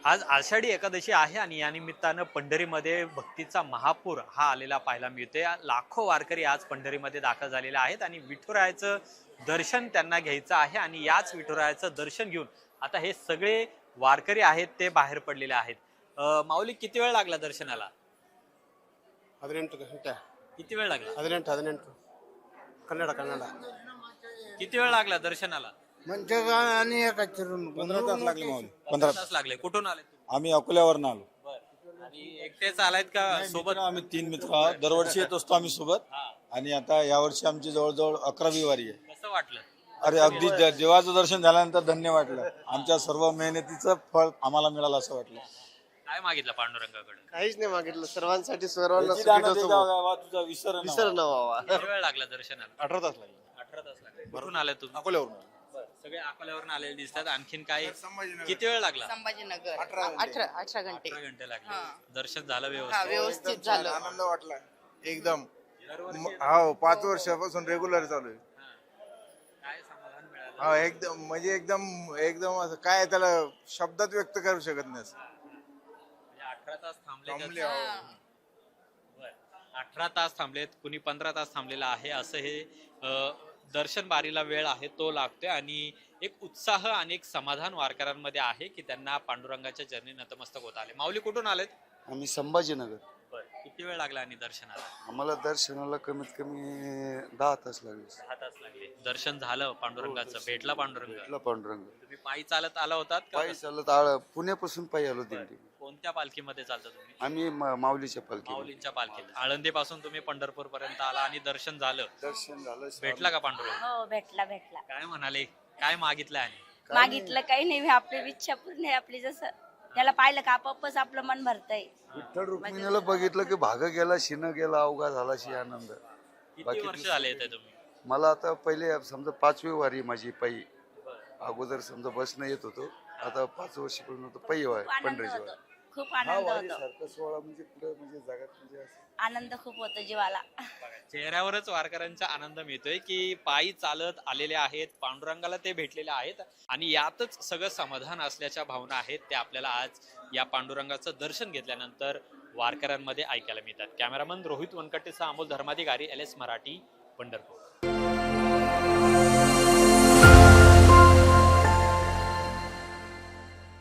आज आषाढी एकादशी आहे आणि या निमित्तानं पंढरीमध्ये भक्तीचा महापूर हा आलेला पाहायला मिळतोय। लाखो वारकरी आज पंढरीमध्ये दाखल झालेले आहेत आणि विठुरायाचं दर्शन त्यांना घ्यायचं आहे आणि याच विठुरायाचं दर्शन घेऊन आता हे सगळे वारकरी आहेत ते बाहेर पडलेले आहेत। माऊली, किती वेळ लागला दर्शनाला? 18 ಗಂಟೆ किती वेळ लागला? 18 ಕನ್ನಡ किती वेळ लागला दर्शनाला? आणि 15 तास लागले माऊली. 15 तास लागले। कुठून आले तुम्ही? आम्ही अकोल्यावरून आलो. आणि एकटेच आलायत का सोबत? आम्ही 3 मित्र आहोत. दरवर्षी येत असतो आम्ही सोबत. आणि आता यावर्षी आमची जवळजवळ 11वी वारी आहे. कसं वाटलं? अरे अगदी देवाचं दर्शन झाल्यानंतर धन्य वाटलं. आमच्या सर्व मेहनतीचं फळ आम्हाला मिळालं असं वाटलं. काय मागितलं पांडुरंगाकडे? काहीच नाही मागितलं. सर्वांसाठी सर्वांना तुझा विसर विसर न व्हावा. किती वेळ लागला दर्शनाला? 18 तास लागले. 18 तास लागले। कुठून आले तुम्ही? अकोल्यावरून. सगळे अकोल्यावरून आलेले दिसतात। आणखीन काय? किती वेळ लागला? संभाजीनगर 18 घंटे 18 घंटे लागले। हा. दर्शन झालं हा, व्यवस्थित? व्यवस्थित झालं. आनंद वाटला एकदम. हो, 5 वर्षापासून रेग्युलर चालू आहे. काय समाधान मिळालं? हा, एकदम म्हणजे एकदम एकदम असं काय त्याला शब्दात व्यक्त करू शकत नाही असं. म्हणजे 18 तास थांबले थांबले, का? हो. बरं. 18 तास थांबलेत, कुणी 15 तास थांबलेला आहे। असं हे दर्शन बारीला वेळ आहे तो लागतोय आणि एक उत्साह आणि एक समाधान वारकऱ्यांमध्ये आहे की त्यांना पांडुरंगाच्या चरणी नतमस्तक होत आले। माऊली, कुठून आलेत? आम्ही संभाजीनगर. किती वेळ लागला आणि दर्शनाला? आम्हाला दर्शनाला कमीत कमी 10 तास लागले. 10 तास लागले। दर्शन झालं पांडुरंगाचं? भेटला पांडुरंग? भेटला पांडुरंग. तुम्ही पायी चालत आला होतात का? पायी चालत पुण्यापासून पायी आलो दिंडी. कोणत्या पालखीमध्ये चालता तुम्ही? आम्ही माऊलीच्या पालखी. माऊलींच्या पालखीत आळंदी पासून तुम्ही पंढरपूर पर्यंत आला आणि दर्शन झालं? दर्शन झालं. भेटला का पांडुरंग? हो, भेटला. काय म्हणाले? काय मागितलं? आणि मागितलं काही नाही, आपली इच्छा पूर्ण आहे. आपली जसं त्याला पाहिलं का आपोआपच आपलं मन भरतंय. विठ्ठल रुक्मिणीला बघितलं की भाग गेला, शिन गेला, अवघा झाला शी आनंद. किती वर्ष झाले येते तुम्ही? मला आता पहिले समजा 5वी वारी माझी पायी. अगोदर समजा बसनं येत होतो. आता 5 वर्षापर्यंत पायी वारी, आनंद पंढरीची होतो, वारी. खूप हा, आनंद वारी होतो. सारखं सोहळा म्हणजे पुढे म्हणजे जगात म्हणजे असं. आनंद खूप होतो जीवाला. चेहऱ्यावरच वारकऱ्यांचा आनंद मिळतोय की पायी चालत आलेले आहेत, पांडुरंगाला ते भेटलेले आहेत आणि यातच सगळं समाधान असल्याच्या भावना आहेत त्या आपल्याला आज या पांडुरंगाचं दर्शन घेतल्यानंतर वारकऱ्यांमध्ये ऐकायला मिळतात। कॅमेरामन रोहित वनकटेसह अमोल धर्माधिकारी, LS मराठी, पंढरपूर।